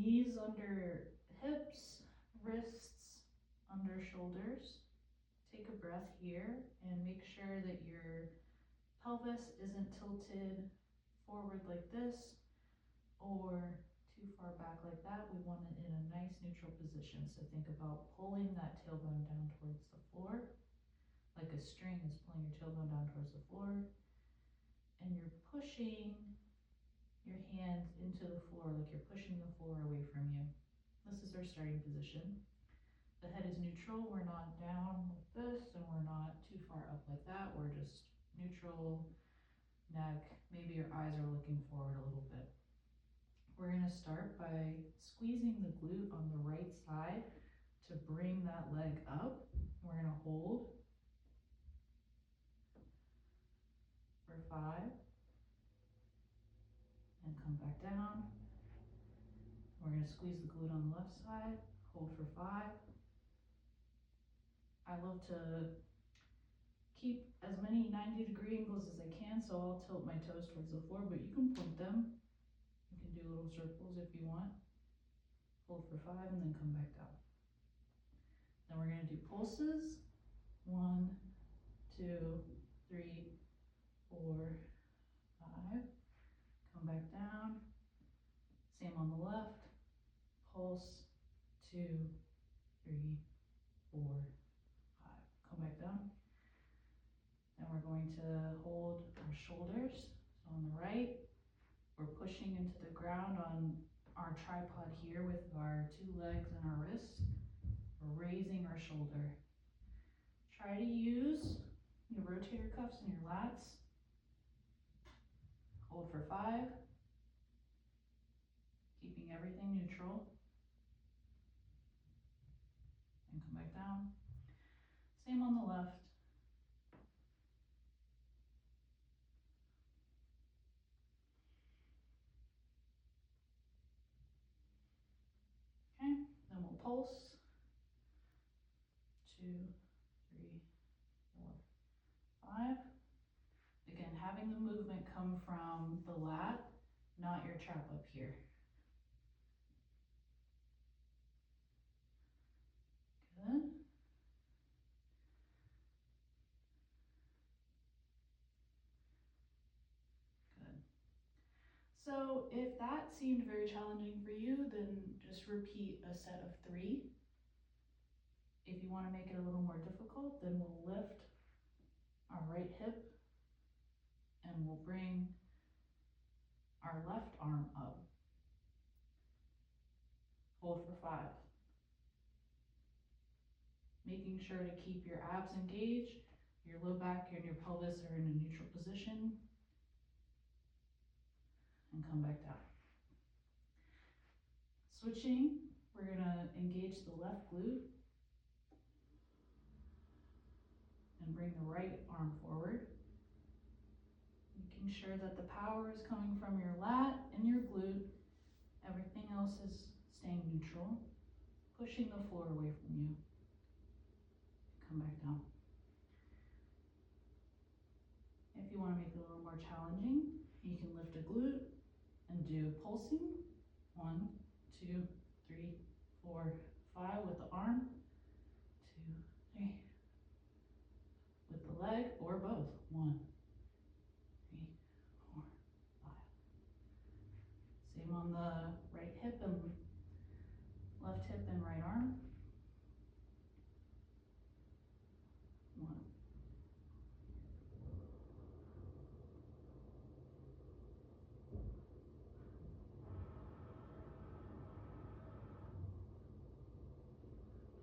knees under hips, wrists under shoulders. Take a breath here and make sure that your pelvis isn't tilted forward like this or too far back like that. We want it in a nice neutral position. So think about pulling that tailbone down towards the floor, like a string is pulling your tailbone down towards the floor. And you're pushing your hands into the floor, like you're pushing the floor away from you. This is our starting position. The head is neutral. We're not down like this, and we're not too far up like that. We're just neutral, neck. Maybe your eyes are looking forward a little bit. We're going to start by squeezing the glute on the right side to bring that leg up. We're going to hold for 5 and come back down. We're going to squeeze the glute on the left side, hold for 5. I love to keep as many 90-degree angles as I can, so I'll tilt my toes towards the floor, but you can point them. You can do little circles if you want. Hold for 5 and then come back down. Then we're going to do pulses. 1, 2, 3, 4, 5. Come back down. Same on the left. Pulse. 2, 3, 4, 5. Come back down. Then we're going to hold our shoulders. So on the right, we're pushing into the ground on our tripod here with our 2 legs and our wrists. We're raising our shoulder. Try to use your rotator cuffs and your lats. Hold for 5. Keeping everything neutral. And come back down. Same on the left. Okay, then we'll pulse. 2, 3, 4, 5. Again, having the movement come from the lat, not your trap up here. Good. Good. So if that seemed very challenging for you, then just repeat a set of 3. If you want to make it a little more difficult, then we'll lift our right hip and we'll bring our left arm up. Hold for 5. Making sure to keep your abs engaged, your low back and your pelvis are in a neutral position. And come back down. Switching, we're going to engage the left glute and bring the right arm forward. Making sure that the power is coming from your lat and your glute. Everything else is staying neutral. Pushing the floor away from you. Come back down. If you want to make it a little more challenging, you can lift a glute and do pulsing. 1, 2, 3, 4, 5 with the arm. 2, 3. With the leg or both. 1, 3, 4, 5. Same on the right hip and